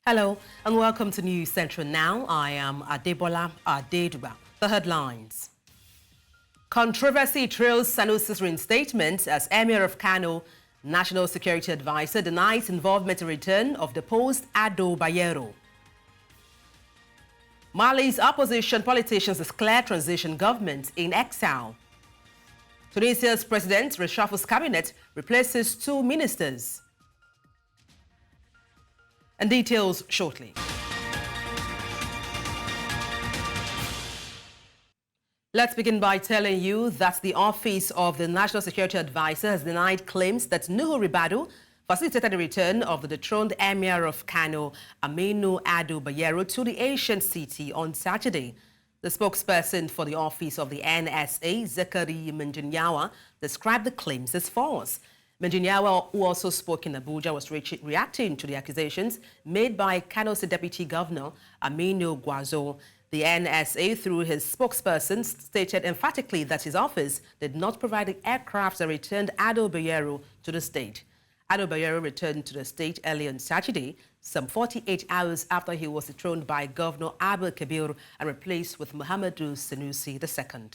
Hello and welcome to News Central Now. I am Adebola Adeduba. The headlines. Controversy trails Sanusi's reinstatement as Emir of Kano. National Security Advisor denies involvement in return of deposed Ado Bayero. Mali's opposition politicians declare transition government in exile. Tunisia's president reshuffles cabinet, replaces 2 ministers. And details shortly. Let's begin by telling you that the Office of the National Security Advisor has denied claims that Nuhu Ribadu facilitated the return of the dethroned Emir of Kano, Aminu Ado Bayero, to the ancient city on Saturday. The spokesperson for the Office of the NSA, Zakari Menjinyawa, described the claims as false. Menjinyawa, who also spoke in Abuja, was reacting to the accusations made by Kano State Deputy Governor Aminu Gwazo. The NSA, through his spokesperson, stated emphatically that his office did not provide the aircraft that returned Ado Bayero to the state. Ado Bayero returned to the state early on Saturday, some 48 hours after he was dethroned by Governor Abba Kabir and replaced with Muhammadu Sanusi II.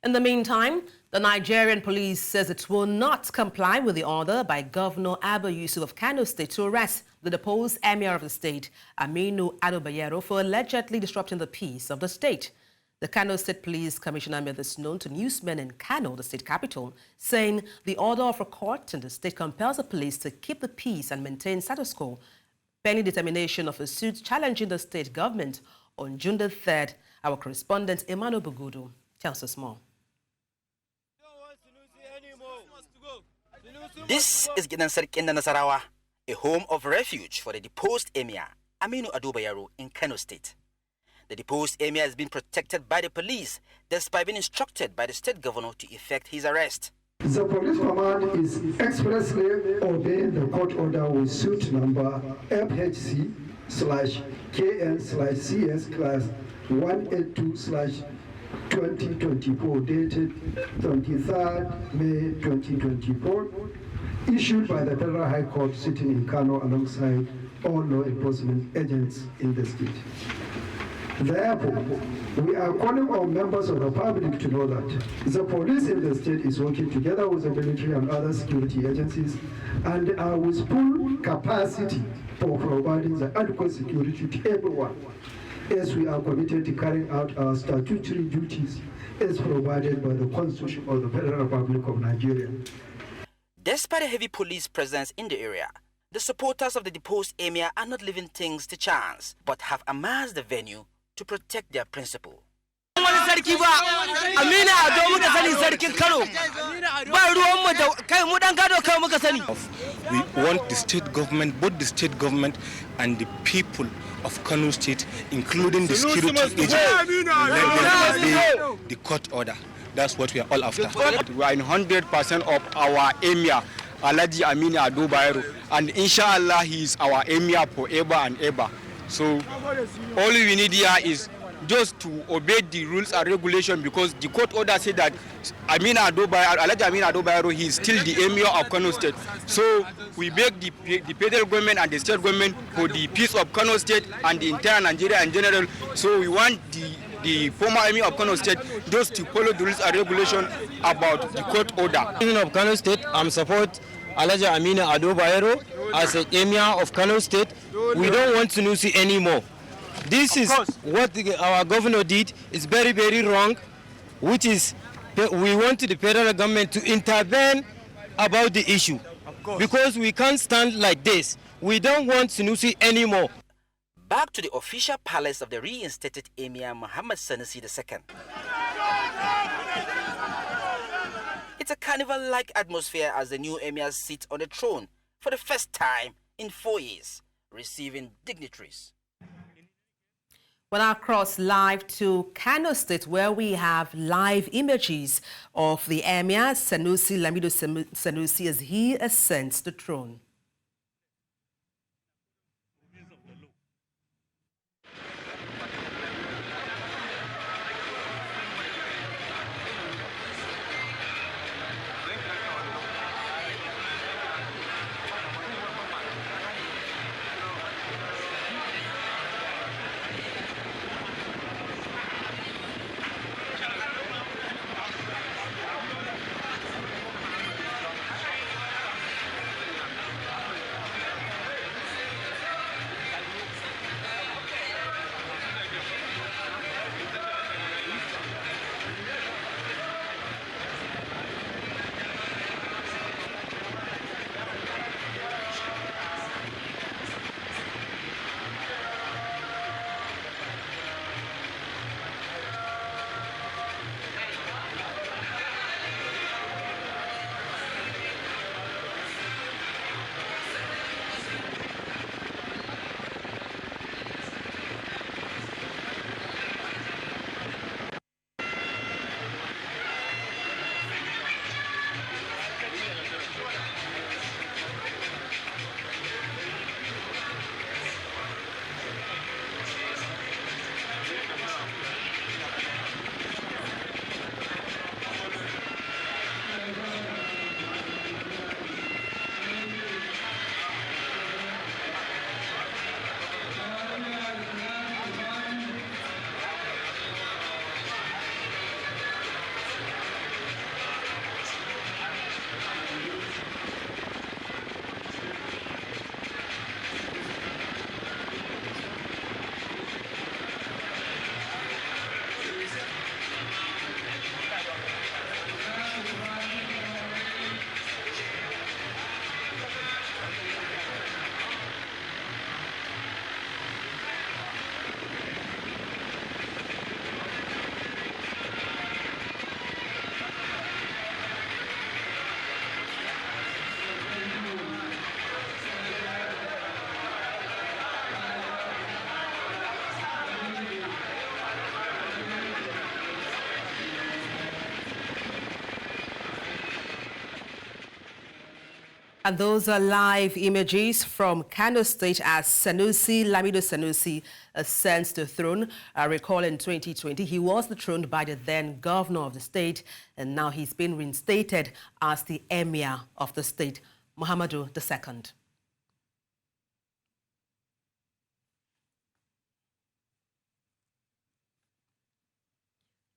In the meantime, the Nigerian police says it will not comply with the order by Governor Abba Yusuf of Kano State to arrest the deposed Emir of the state, Aminu Ado Bayero, for allegedly disrupting the peace of the state. The Kano State Police Commissioner made this known to newsmen in Kano, the state capital, saying the order of a court in the state compels the police to keep the peace and maintain status quo, pending determination of a suit challenging the state government on June the 3rd. Our correspondent Emmanuel Bagudu tells us more. This is Gidan Sarkin Nasarawa, a home of refuge for the deposed Emir Aminu Ado Bayero in Kano State. The deposed Emir has been protected by the police despite being instructed by the state governor to effect his arrest. The police command is expressly obeying the court order with suit number FHC/KN/CS/182/2024 dated 23rd May 2024, issued by the Federal High Court sitting in Kano alongside all law enforcement agents in the state. Therefore, we are calling on members of the public to know that the police in the state is working together with the military and other security agencies and are with full capacity for providing the adequate security to everyone, as we are committed to carrying out our statutory duties as provided by the Constitution of the Federal Republic of Nigeria. Despite a heavy police presence in the area, the supporters of the deposed Emir are not leaving things to chance, but have amassed the venue to protect their principle. We want the state government, both the state government and the people of Kano State, including the security agents, the court order. That's what we are all after. We are in 100% of our Emir, Alhaji Aminu Ado Bayero, and inshallah he is our Emir forever and ever. So all we need here is just to obey the rules and regulations, because the court order said that Alhaji Aminu Ado Bayero, he is still the Emir of Kano State. So we beg the federal government and the state government for the peace of Kano State and the entire Nigeria in general. So we want the former Emir of Kano State just to follow the rules and regulations about the court order. Emir of Kano State, I'm support Alhaji Aminu Ado Bayero as an Emir of Kano State. We don't want Sanusi anymore. This is what our governor did. It's very, very wrong, which is we want the federal government to intervene about the issue, because we can't stand like this. We don't want Sanusi anymore. Back to the official palace of the reinstated Emir Muhammad Sanusi II. It's a carnival-like atmosphere as the new Emir sits on the throne for the first time in 4 years, receiving dignitaries. Well, I'll cross live to Kano State, where we have live images of the Emir Sanusi Lamido Sanusi as he ascends the throne. And those are live images from Kano State as Sanusi Lamido Sanusi ascends the throne. Recall in 2020, he was dethroned by the then governor of the state, and now he's been reinstated as the emir of the state, Muhammadu II.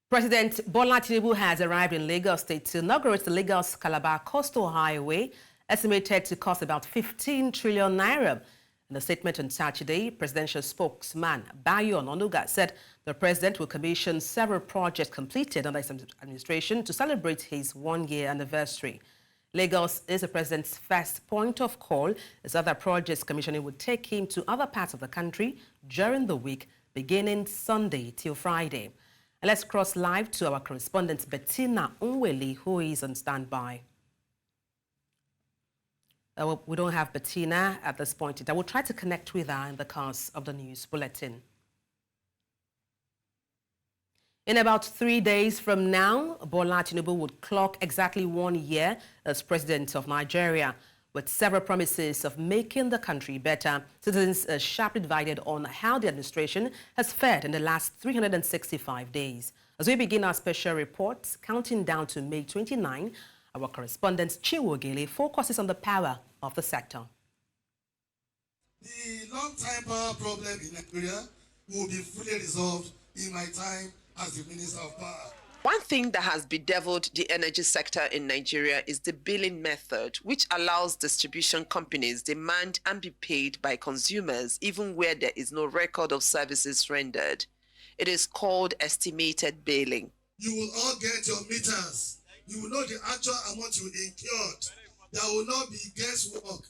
President Bola Tinubu has arrived in Lagos State to inaugurate the Lagos-Calabar Coastal Highway, estimated to cost about 15 trillion naira. In a statement on Saturday, presidential spokesman Bayo Ononuga said the president will commission several projects completed under his administration to celebrate his one-year anniversary. Lagos is the president's first point of call, as other projects commissioning would take him to other parts of the country during the week, beginning Sunday till Friday. And let's cross live to our correspondent Bettina Unweli, who is on standby. We don't have Bettina at this point. I will try to connect with her in the course of the news bulletin. In about 3 days from now, Bola Tinubu would clock exactly 1 year as president of Nigeria, with several promises of making the country better. Citizens are sharply divided on how the administration has fared in the last 365 days. As we begin our special report, counting down to May 29, our correspondent Chiwo Gele focuses on the power of the sector. The long-time power problem in Nigeria will be fully resolved in my time as the Minister of Power. One thing that has bedeviled the energy sector in Nigeria is the billing method, which allows distribution companies demand and be paid by consumers even where there is no record of services rendered. It is called estimated billing. You will all get your meters. You will know the actual amount you incurred. There will not be guesswork.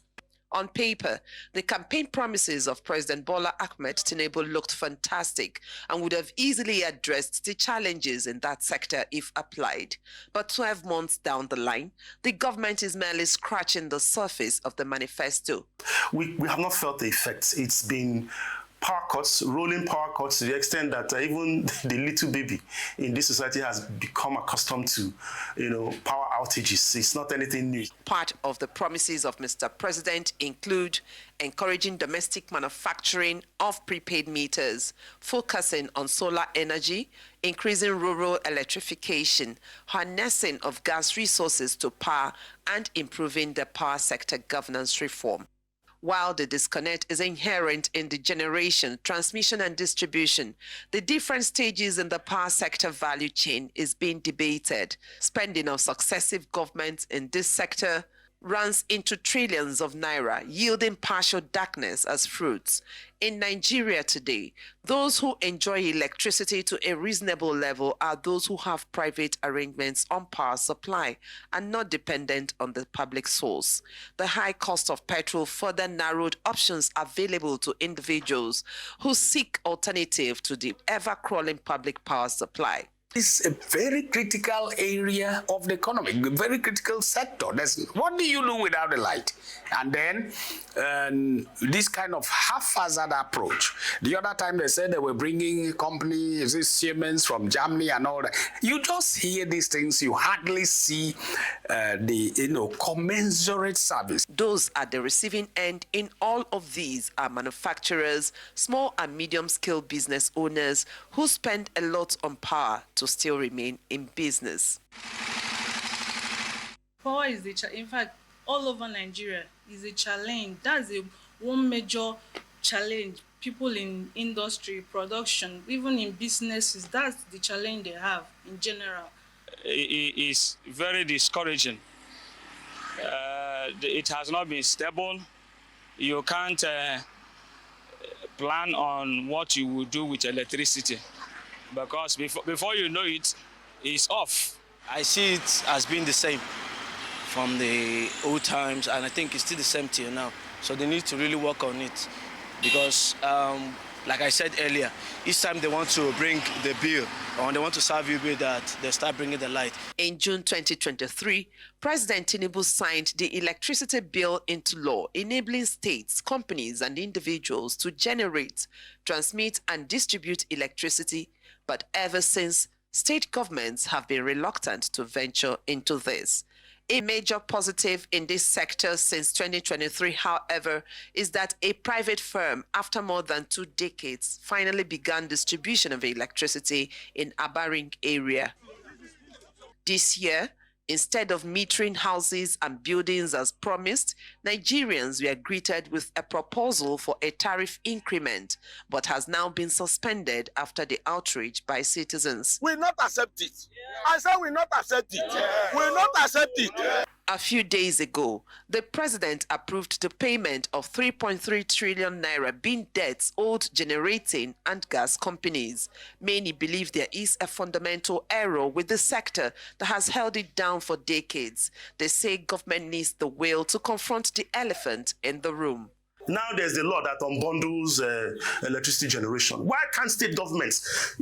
On paper, the campaign promises of President Bola Ahmed Tinubu looked fantastic and would have easily addressed the challenges in that sector if applied. But 12 months down the line, the government is merely scratching the surface of the manifesto. We have not felt the effects. It's been power cuts, rolling power cuts, to the extent that even the little baby in this society has become accustomed to, power outages. It's not anything new. Part of the promises of Mr. President include encouraging domestic manufacturing of prepaid meters, focusing on solar energy, increasing rural electrification, harnessing of gas resources to power, and improving the power sector governance reform. While the disconnect is inherent in the generation, transmission, and distribution, the different stages in the power sector value chain is being debated. Spending of successive governments in this sector runs into trillions of naira, yielding partial darkness as fruits. In Nigeria today, those who enjoy electricity to a reasonable level are those who have private arrangements on power supply and not dependent on the public source. The high cost of petrol further narrowed options available to individuals who seek alternative to the ever-crawling public power supply. It's a very critical area of the economy, a very critical sector. What do you do without the light? And then this kind of haphazard approach. The other time they said they were bringing companies, Siemens from Germany and all that. You just hear these things, you hardly see the commensurate service. Those at the receiving end in all of these are manufacturers, small and medium-scale business owners who spend a lot on power to still remain in business. Power is in fact, all over Nigeria is a challenge. That's one major challenge. People in industry, production, even in businesses, that's the challenge they have in general. It is very discouraging. It has not been stable. You can't plan on what you will do with electricity, because before you know it, it's off. I see it as being the same from the old times, and I think it's still the same till now. So they need to really work on it, because like I said earlier, each time they want to bring the bill or they want to serve you with that, they start bringing the light. In June 2023, President Tinubu signed the electricity bill into law, enabling states, companies, and individuals to generate, transmit, and distribute electricity. But ever since, state governments have been reluctant to venture into this. A major positive in this sector since 2023, however, is that a private firm, after more than 2 decades, finally began distribution of electricity in Abba area. This year, instead of metering houses and buildings as promised, Nigerians were greeted with a proposal for a tariff increment, but has now been suspended after the outrage by citizens. We will not accept it. I said we will not accept it. We will not accept it. A few days ago, the president approved the payment of 3.3 trillion naira being debts owed generating and gas companies. Many believe there is a fundamental error with the sector that has held it down for decades. They say government needs the will to confront the elephant in the room. Now there's the law that unbundles electricity generation. Why can't state governments,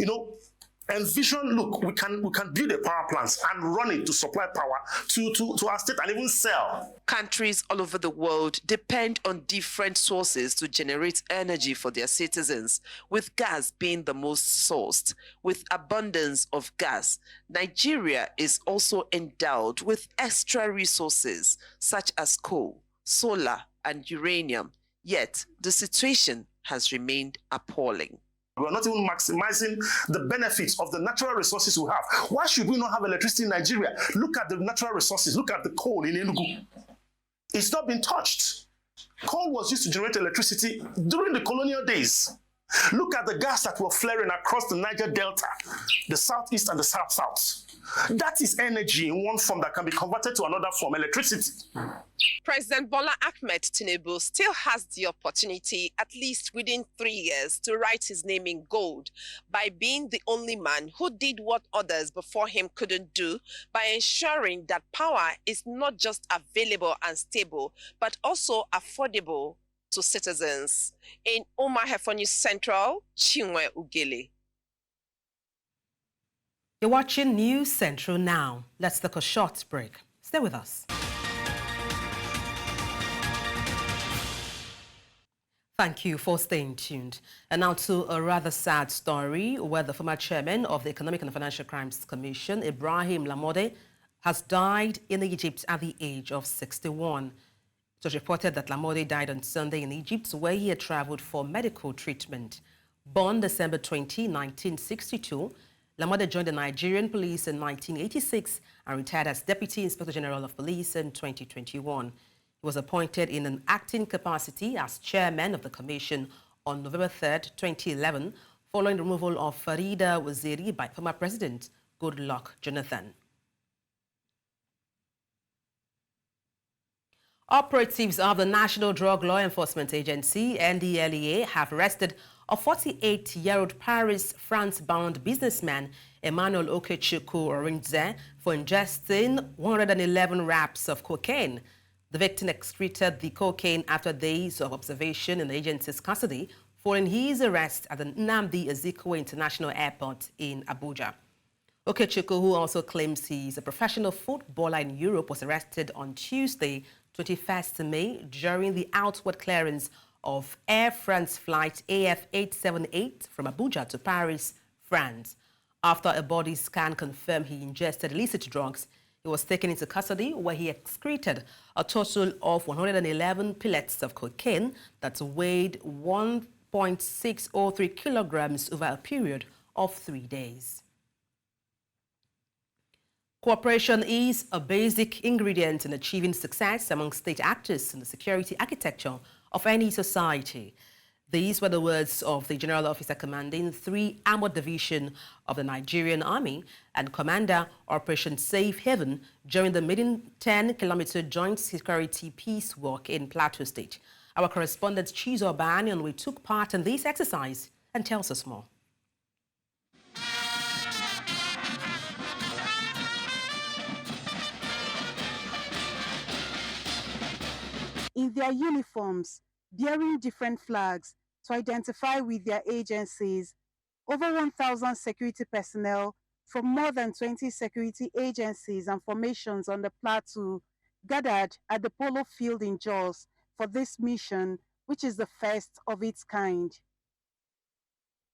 envision, look, we can build a power plant and run it to supply power to our state and even sell. Countries all over the world depend on different sources to generate energy for their citizens, with gas being the most sourced. With abundance of gas, Nigeria is also endowed with extra resources such as coal, solar, and uranium. Yet the situation has remained appalling. We're not even maximizing the benefits of the natural resources we have. Why should we not have electricity in Nigeria? Look at the natural resources. Look at the coal in Enugu. It's not been touched. Coal was used to generate electricity during the colonial days. Look at the gas that were flaring across the Niger Delta, the southeast and the south-south. That is energy in one form that can be converted to another form, electricity. President Bola Ahmed Tinubu still has the opportunity, at least within 3 years, to write his name in gold by being the only man who did what others before him couldn't do, by ensuring that power is not just available and stable, but also affordable to citizens. In Umahefo News Central, Chinwe Ugele. You're watching News Central now. Let's take a short break. Stay with us. Thank you for staying tuned. And now to a rather sad story where the former chairman of the Economic and Financial Crimes Commission, Ibrahim Lamode, has died in Egypt at the age of 61. It was reported that Lamode died on Sunday in Egypt, where he had traveled for medical treatment. Born December 20, 1962, Lamode joined the Nigerian police in 1986 and retired as Deputy Inspector General of Police in 2021. He was appointed in an acting capacity as chairman of the commission on November 3, 2011, following the removal of Farida Waziri by former President Goodluck Jonathan. Operatives of the National Drug Law Enforcement Agency, NDLEA, have arrested a 48-year-old Paris, France-bound businessman, Emmanuel Bagudu, for ingesting 111 wraps of cocaine. The victim excreted the cocaine after days of observation in the agency's custody following his arrest at the Nnamdi Azikiwe International Airport in Abuja. Okechukwu, who also claims he's a professional footballer in Europe, was arrested on Tuesday, 21st May, during the outward clearance of Air France flight AF878 from Abuja to Paris, France. After a body scan confirmed he ingested illicit drugs, he was taken into custody where he excreted a total of 111 pellets of cocaine that weighed 1.603 kilograms over a period of 3 days. Cooperation is a basic ingredient in achieving success among state actors in the security architecture of any society. These were the words of the General Officer commanding 3 Armored Division of the Nigerian Army and Commander Operation Safe Haven during the Maiden 10-kilometer joint security peace walk in Plateau State. Our correspondent Chizo Banyan took part in this exercise and tells us more. In their uniforms, bearing different flags to identify with their agencies, over 1,000 security personnel from more than 20 security agencies and formations on the plateau gathered at the Polo Field in Jos for this mission, which is the first of its kind.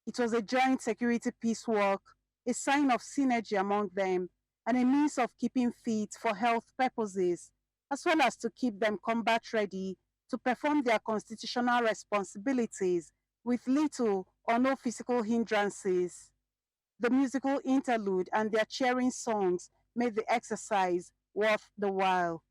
It was a joint security peace walk, a sign of synergy among them, and a means of keeping fit for health purposes, as well as to keep them combat ready to perform their constitutional responsibilities with little or no physical hindrances. The musical interlude and their cheering songs made the exercise worth the while.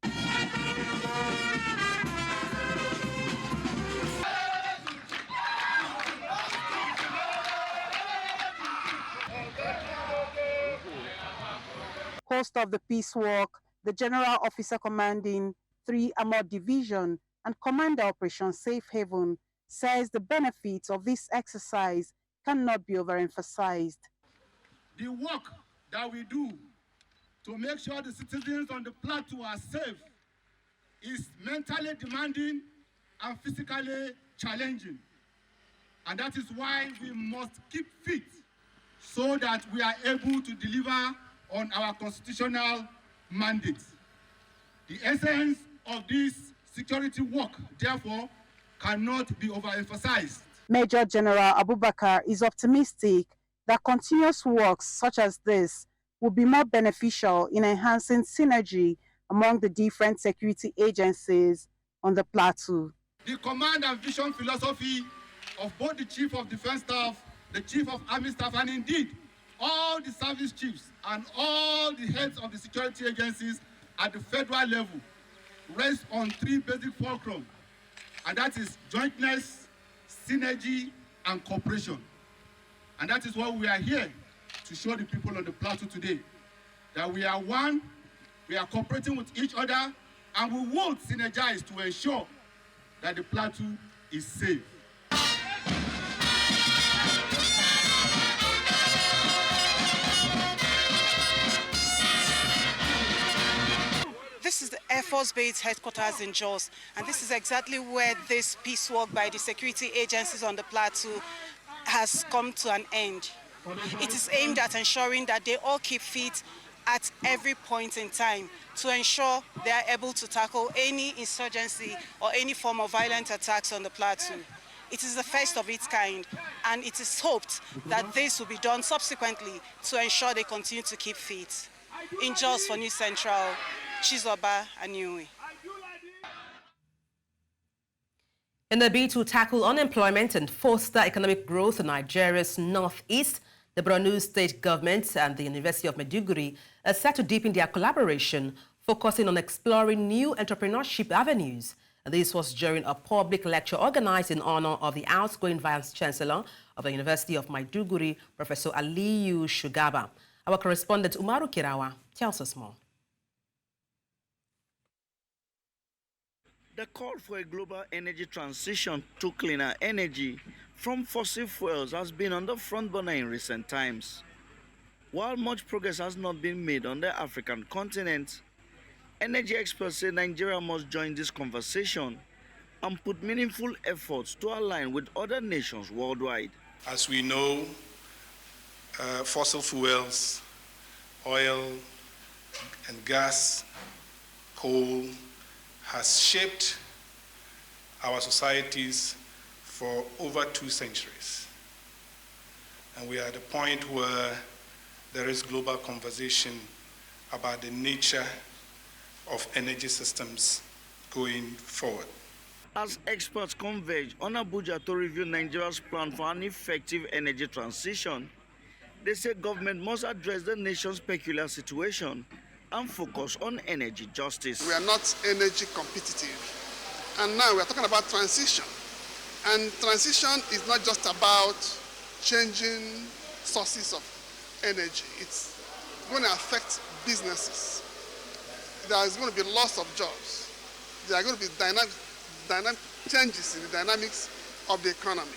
Host of the peace walk, the General Officer commanding 3 Armored Division and Commander Operation Safe Haven, says the benefits of this exercise cannot be overemphasized. The work that we do to make sure the citizens on the plateau are safe is mentally demanding and physically challenging. And that is why we must keep fit so that we are able to deliver on our constitutional mandate. The essence of this security work, therefore, cannot be overemphasized. Major General Abubakar is optimistic that continuous works such as this will be more beneficial in enhancing synergy among the different security agencies on the plateau. The command and vision philosophy of both the Chief of Defense Staff, the Chief of Army Staff, and indeed all the service chiefs and all the heads of the security agencies at the federal level rest on 3 basic fulcrum, and that is jointness, synergy, and cooperation. And that is what we are here to show the people on the plateau today, that we are one, we are cooperating with each other, and we will synergize to ensure that the plateau is safe. This is the Air Force Base headquarters in Jos, and this is exactly where this peace walk by the security agencies on the plateau has come to an end. It is aimed at ensuring that they all keep fit at every point in time to ensure they are able to tackle any insurgency or any form of violent attacks on the plateau. It is the first of its kind, and it is hoped that this will be done subsequently to ensure they continue to keep fit. In Jos for News Central, Chizoba Aniwi. In the bid to tackle unemployment and foster economic growth in Nigeria's northeast, the Borno State government and the University of Maiduguri are set to deepen their collaboration, focusing on exploring new entrepreneurship avenues. And this was during a public lecture organized in honor of the outgoing Vice-Chancellor of the University of Maiduguri, Professor Aliyu Shugaba. Our correspondent Umaru Kirawa tells us more. The call for a global energy transition to cleaner energy from fossil fuels has been on the front burner in recent times. While much progress has not been made on the African continent, energy experts say Nigeria must join this conversation and put meaningful efforts to align with other nations worldwide. As we know, fossil fuels, oil and gas, coal, has shaped our societies for over 2 centuries. And we are at a point where there is global conversation about the nature of energy systems going forward. As experts converge on Abuja to review Nigeria's plan for an effective energy transition, they say government must address the nation's peculiar situation and focus on energy justice. We are not energy competitive. And now we are talking about transition. And transition is not just about changing sources of energy. It's going to affect businesses. There is going to be loss of jobs. There are going to be dynamic changes in the dynamics of the economy.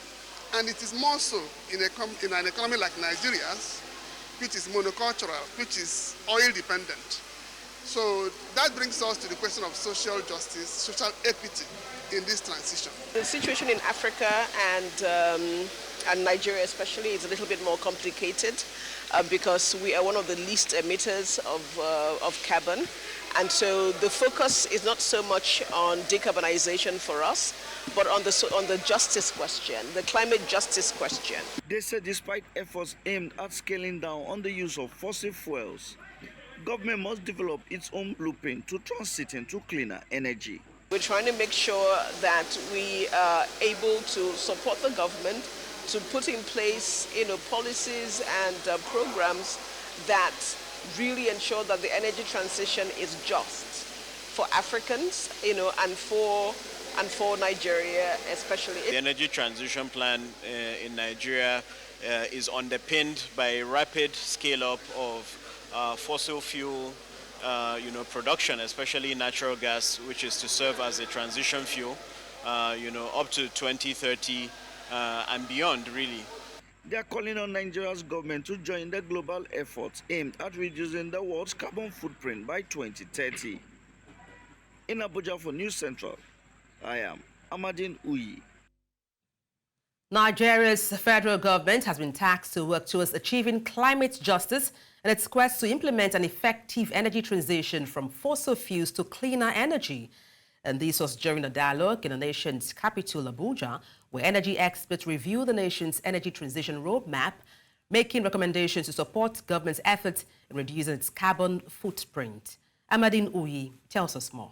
And it is more so in an economy like Nigeria's, which is monocultural, which is oil dependent. So that brings us to the question of social justice, social equity in this transition. The situation in Africa and Nigeria especially is a little bit more complicated because we are one of the least emitters of carbon. And so the focus is not so much on decarbonization for us, but on the justice question, the climate justice question. They said despite efforts aimed at scaling down on the use of fossil fuels, government must develop its own blueprint to transit into cleaner energy. We're trying to make sure that we are able to support the government to put in place, policies and programs that really ensure that the energy transition is just for Africans, and for Nigeria especially. The energy transition plan in Nigeria is underpinned by a rapid scale-up of fossil fuel production, especially natural gas, which is to serve as a transition fuel, up to 2030 and beyond, really. They are calling on Nigeria's government to join the global efforts aimed at reducing the world's carbon footprint by 2030. In Abuja for News Central, I am Amadin Uyi. Nigeria's federal government has been tasked to work towards achieving climate justice in its quest to implement an effective energy transition from fossil fuels to cleaner energy. And this was during a dialogue in the nation's capital, Abuja, where energy experts reviewed the nation's energy transition roadmap, making recommendations to support government's efforts in reducing its carbon footprint. Amadin Uyi tells us more.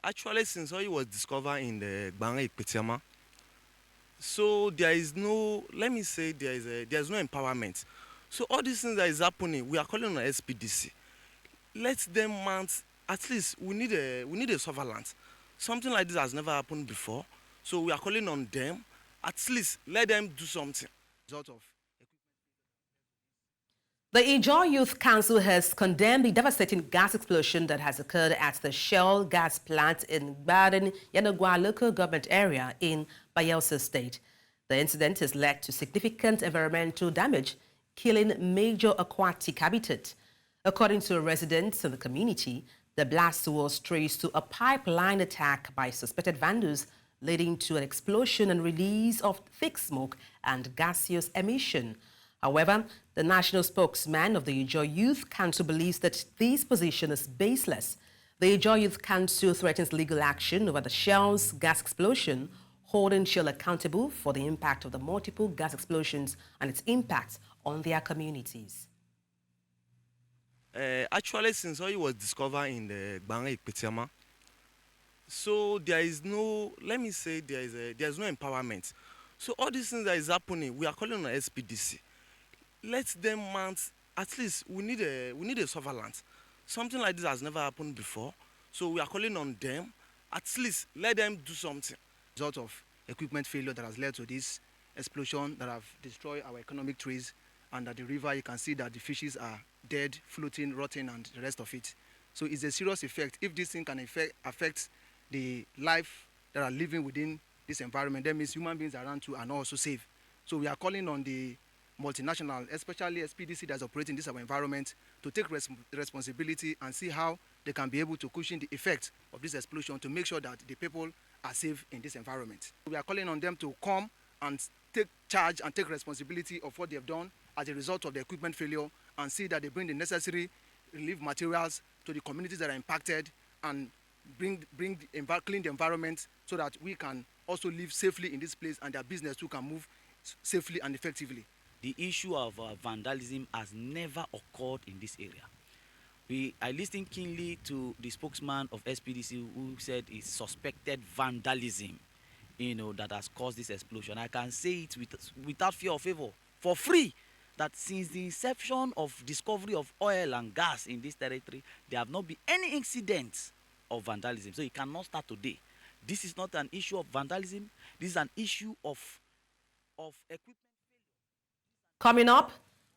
Actually, since oil was discovered in the Gbangre Ikpetiama, so there is no, let me say, there is no empowerment. So all these things that is happening, we are calling on SPDC. Let them mount. At least we need a surveillance. Something like this has never happened before. So we are calling on them. At least let them do something. The Ijaw Youth Council has condemned the devastating gas explosion that has occurred at the Shell gas plant in Baden Yanagwa local government area in Bayelsa State. The incident has led to significant environmental damage, killing major aquatic habitat. According to residents in the community, the blast was traced to a pipeline attack by suspected vandals, leading to an explosion and release of thick smoke and gaseous emission. However, the national spokesman of the Ijaw Youth Council believes that this position is baseless. The Ijaw Youth Council threatens legal action over the Shell's gas explosion, holding Shell accountable for the impact of the multiple gas explosions and its impact on their communities. Actually, since oil was discovered in the Gbangre Ikpetiama, so there is no, let me say, there is no empowerment. So all these things that is happening, we are calling on SPDC. Let them mount. At least we need a surveillance. Something like this has never happened before. So we are calling on them. At least let them do something. Result of equipment failure that has led to this explosion that have destroyed our economic trees, and at the river you can see that the fishes are dead, floating, rotting, and the rest of it. So it's a serious effect. If this thing can affect the life that are living within this environment, that means human beings around too are not also safe. So we are calling on the multinational, especially SPDC that's operating this our environment, to take responsibility and see how they can be able to cushion the effect of this explosion to make sure that the people are safe in this environment. We are calling on them to come and take charge and take responsibility of what they have done as a result of the equipment failure, and see that they bring the necessary relief materials to the communities that are impacted and clean the environment so that we can also live safely in this place and their business too can move safely and effectively. The issue of vandalism has never occurred in this area. I listened keenly to the spokesman of SPDC who said it's suspected vandalism, that has caused this explosion. I can say it without fear or favor, for free, that since the inception of discovery of oil and gas in this territory, there have not been any incidents of vandalism. So it cannot start today. This is not an issue of vandalism. This is an issue of equipment. Coming up,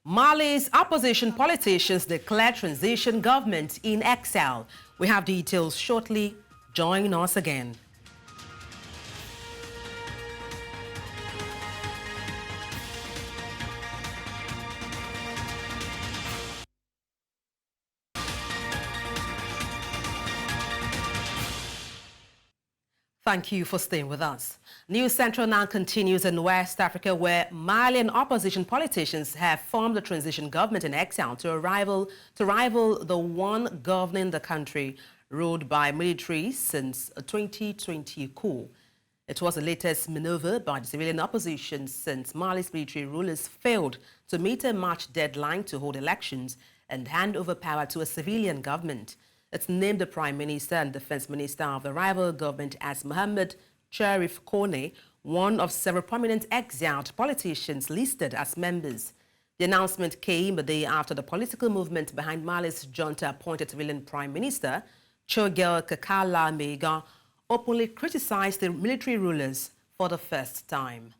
Mali's opposition politicians declare transition government in exile. We have details shortly. Join us again. Thank you for staying with us. News Central now continues in West Africa, where Malian opposition politicians have formed a transition government in exile to rival the one governing the country, ruled by military since 2020 coup. It was the latest maneuver by the civilian opposition since Mali's military rulers failed to meet a March deadline to hold elections and hand over power to a civilian government. It's named the Prime Minister and Defense Minister of the rival government as Mohammed Cherif Kone, one of several prominent exiled politicians listed as members. The announcement came a day after the political movement behind Mali's junta-appointed civilian Prime Minister, Choguel Kekala Mega, openly criticized the military rulers for the first time.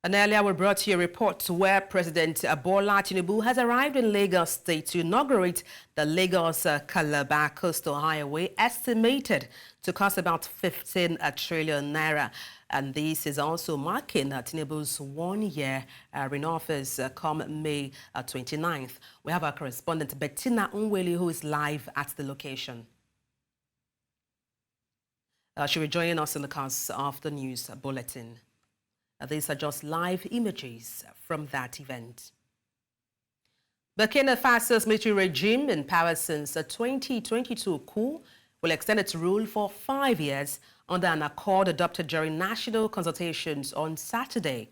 And earlier we brought you a report where President Bola Tinubu has arrived in Lagos State to inaugurate the Lagos-Calabar Coastal Highway, estimated to cost about 15 trillion naira. And this is also marking Tinubu's one-year in office come May 29th. We have our correspondent Bettina Unweli, who is live at the location. She'll be joining us in the course of the news bulletin. These are just live images from that event. Burkina Faso's military regime, in power since the 2022 coup, will extend its rule for 5 years under an accord adopted during national consultations on Saturday.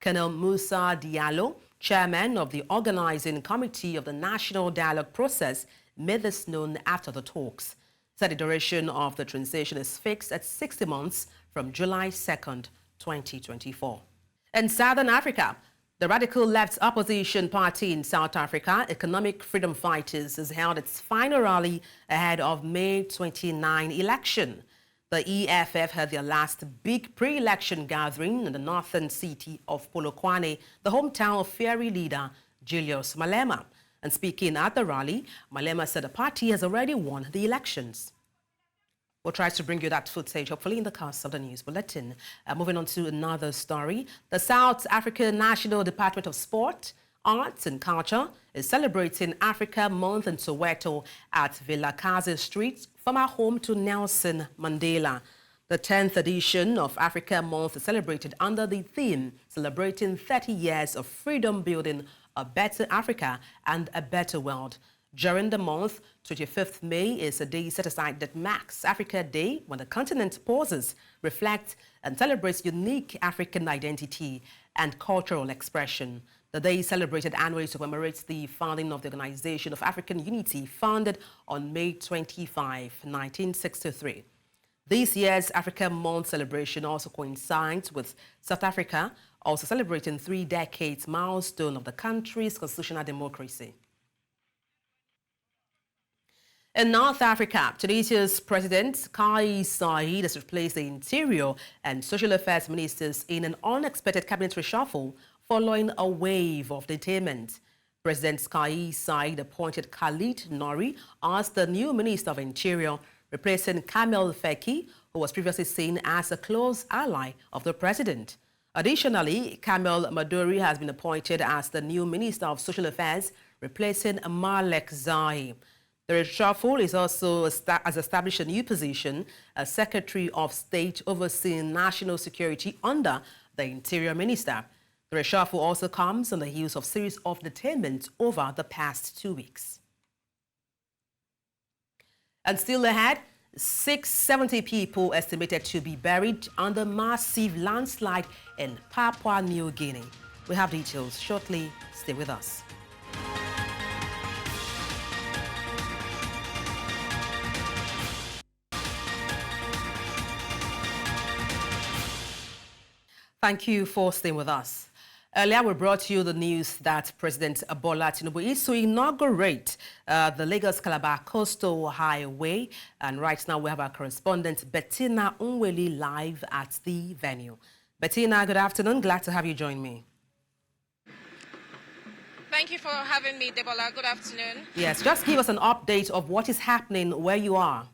Colonel Musa Diallo, chairman of the organizing committee of the National Dialogue Process, made this known after the talks. Said the duration of the transition is fixed at 60 months from July 2nd, 2024. In Southern Africa, the radical left opposition party in South Africa, Economic Freedom Fighters, has held its final rally ahead of May 29 election. The EFF had their last big pre-election gathering in the northern city of Polokwane, the hometown of fiery leader Julius Malema. And speaking at the rally, Malema said the party has already won the elections. We'll try to bring you that footage, hopefully, in the course of the news bulletin. Moving on to another story. The South African National Department of Sport, Arts and Culture is celebrating Africa Month in Soweto at Vilakazi Street, former home to Nelson Mandela. The 10th edition of Africa Month is celebrated under the theme celebrating 30 years of freedom building a better Africa and a better world. During the month, 25th May is a day set aside that marks Africa Day, when the continent pauses, reflects and celebrates unique African identity and cultural expression. The day is celebrated annually to commemorate the founding of the Organization of African Unity, founded on May 25, 1963. This year's Africa Month celebration also coincides with South Africa also celebrating 3 decades milestone of the country's constitutional democracy. In North Africa, Tunisia's President Kais Saied has replaced the Interior and Social Affairs ministers in an unexpected cabinet reshuffle following a wave of detainment. President Kais Saied appointed Khalid Nouri as the new Minister of Interior, replacing Kamel Feki, who was previously seen as a close ally of the president. Additionally, Kamel Madouri has been appointed as the new Minister of Social Affairs, replacing Malek Zahi. The reshuffle is also has established a new position as Secretary of State overseeing national security under the Interior Minister. The reshuffle also comes on the heels of a series of detainments over the past 2 weeks. And still ahead, 670 people estimated to be buried under massive landslide in Papua New Guinea. We have details shortly. Stay with us. Thank you for staying with us. Earlier, we brought you the news that President Bola Tinubu is to inaugurate the Lagos-Calabar Coastal Highway. And right now, we have our correspondent, Bettina Unweli, live at the venue. Bettina, good afternoon. Glad to have you join me. Thank you for having me, Debola. Good afternoon. Yes, just give us an update of what is happening where you are.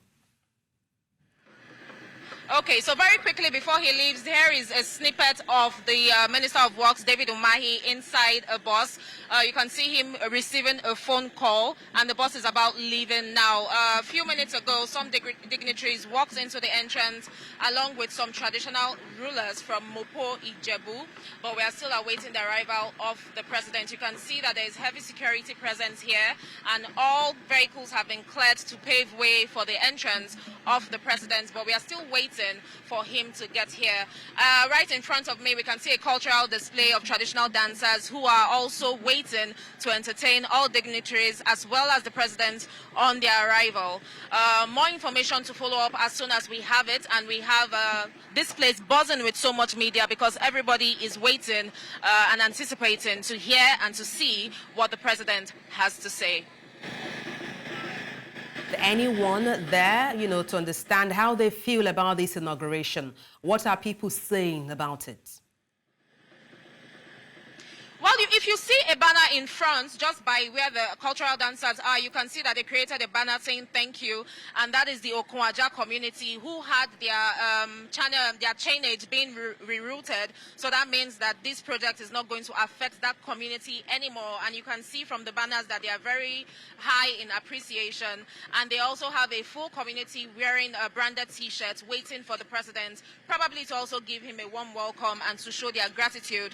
Okay, so very quickly before he leaves, here is a snippet of the Minister of Works, David Umahi, inside a bus. You can see him receiving a phone call, and the bus is about leaving now. A few minutes ago, some dignitaries walked into the entrance along with some traditional rulers from Mopo Ijebu, but we are still awaiting the arrival of the president. You can see that there is heavy security presence here, and all vehicles have been cleared to pave way for the entrance of the president, but we are still waiting for him to get here. Right in front of me, we can see a cultural display of traditional dancers who are also waiting to entertain all dignitaries as well as the president on their arrival. More information to follow up as soon as we have it, and we have this place buzzing with so much media because everybody is waiting and anticipating to hear and to see what the president has to say. Anyone there, to understand how they feel about this inauguration? What are people saying about it? Well, if you see a banner in front, just by where the cultural dancers are, you can see that they created a banner saying thank you, and that is the Okunwaja community who had their chainage being rerouted. So that means that this project is not going to affect that community anymore. And you can see from the banners that they are very high in appreciation, and they also have a full community wearing branded T-shirts waiting for the president, probably to also give him a warm welcome and to show their gratitude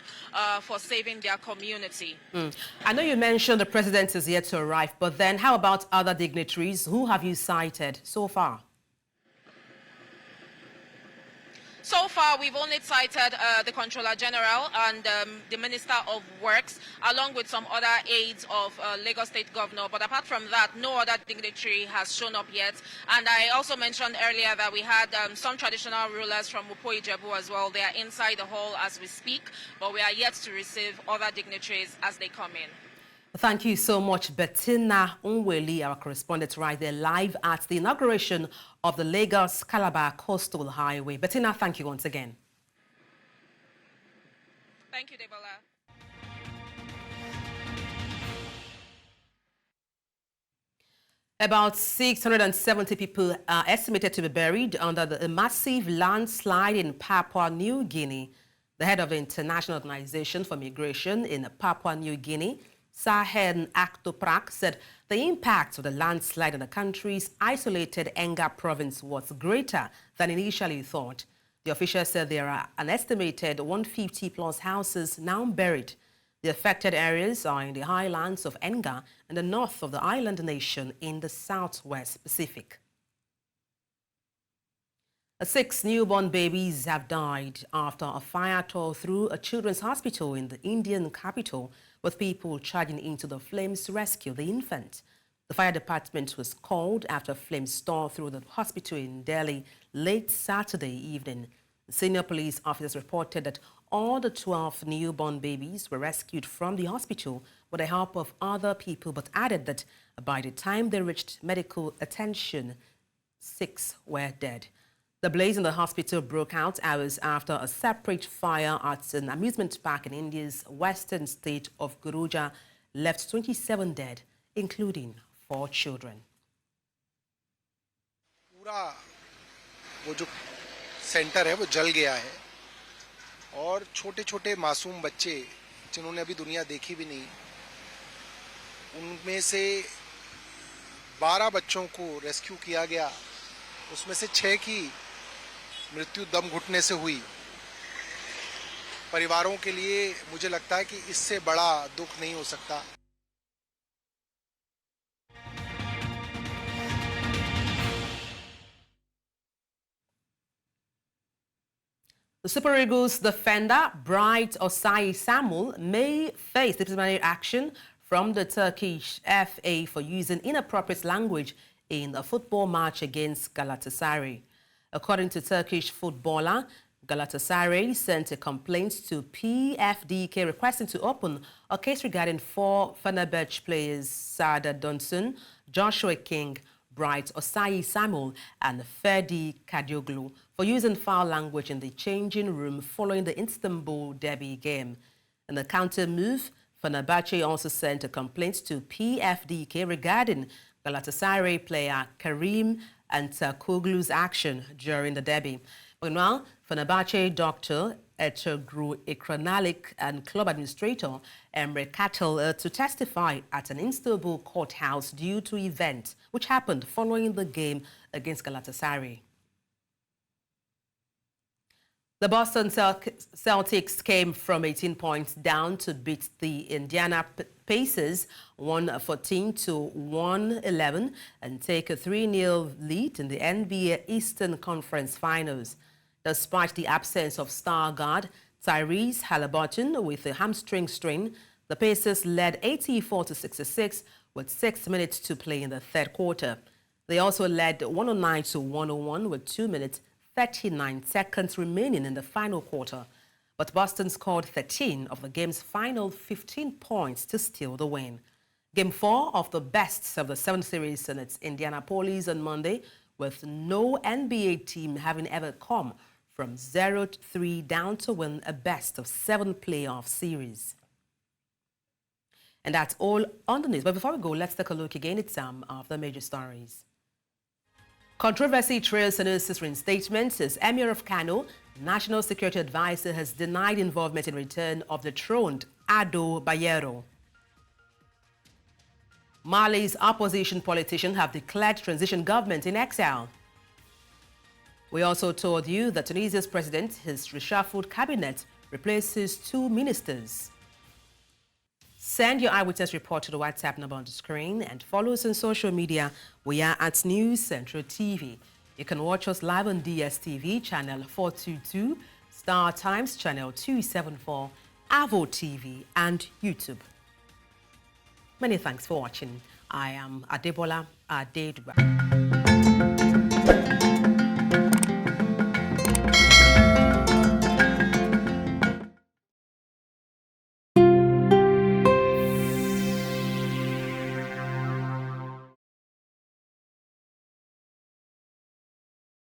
for saving their community. I know you mentioned the president is yet to arrive, but then how about other dignitaries? Who have you cited so far? So far, we've only cited the Controller General and the Minister of Works, along with some other aides of Lagos State Governor. But apart from that, no other dignitary has shown up yet. And I also mentioned earlier that we had some traditional rulers from Mopo Ijebu as well. They are inside the hall as we speak, but we are yet to receive other dignitaries as they come in. Thank you so much, Bettina Unweli, our correspondent right there live at the inauguration of the Lagos-Calabar Coastal Highway. Bettina, thank you once again. Thank you, Debola. About 670 people are estimated to be buried under a massive landslide in Papua New Guinea. The head of the International Organization for Migration in Papua New Guinea, Sahen Aktoprak, said the impact of the landslide on the country's isolated Enga province was greater than initially thought. The official said there are an estimated 150-plus houses now buried. The affected areas are in the highlands of Enga and the north of the island nation in the southwest Pacific. 6 newborn babies have died after a fire tore through a children's hospital in the Indian capital, with people charging into the flames to rescue the infant. The fire department was called after flames tore through the hospital in Delhi late Saturday evening. Senior police officers reported that all the 12 newborn babies were rescued from the hospital with the help of other people, but added that by the time they reached medical attention, 6 were dead. The blaze in the hospital broke out hours after a separate fire at an amusement park in India's western state of Guruja left 27 dead, including 4 children. पूरा वो जो centre है वो जल गया है और छोटे-छोटे मासूम बच्चे जिन्होंने अभी दुनिया देखी भी नहीं, उनमें से 12 बच्चों को रेस्क्यू किया गया, उसमें से 6 की मृत्यु दम घुटने से हुई। परिवारों के लिए मुझे लगता है कि इससे बड़ा दुख नहीं हो सकता। The Super Eagles defender Bright Osayi Samuel may face disciplinary action from the Turkish FA for using inappropriate language in a football match against Galatasaray. According to Turkish footballer, Galatasaray sent a complaint to PFDK requesting to open a case regarding 4 Fenerbahce players, Sada Dunsun, Joshua King, Bright Osayi Samuel, and Ferdi Kadioglu, for using foul language in the changing room following the Istanbul derby game. In a counter move, Fenerbahce also sent a complaint to PFDK regarding Galatasaray player Karim Antakoglu's action during the derby. Meanwhile, Fenerbahce doctor, Economic and club administrator Emre Katel to testify at an Istanbul courthouse due to events which happened following the game against Galatasaray. The Boston Celtics came from 18 points down to beat the Indiana Pacers 114 to 111 and take a 3-0 lead in the NBA Eastern Conference Finals. Despite the absence of star guard Tyrese Haliburton with a hamstring strain, the Pacers led 84 to 66 with 6 minutes to play in the third quarter. They also led 109 to 101 with 2 minutes 39 seconds remaining in the final quarter. But Boston scored 13 of the game's final 15 points to steal the win. Game 4 of the best of the 7th series in its Indianapolis on Monday, with no NBA team having ever come from 0-3 down to win a best of 7 playoff series. And that's all on the news. But before we go, let's take a look again at some of the major stories. Controversy trails Sanusi's reinstatement as Emir of Kano. National Security Advisor has denied involvement in return of the dethroned Ado Bayero. Mali's opposition politicians have declared transition government in exile. We also told you that Tunisia's president, his reshuffled cabinet, replaces 2 ministers. Send your eyewitness report to the WhatsApp number on the screen and follow us on social media. We are at News Central TV. You can watch us live on DSTV channel 422, Star Times channel 274, Avo TV and YouTube. Many thanks for watching. I am Adebola Adeduba.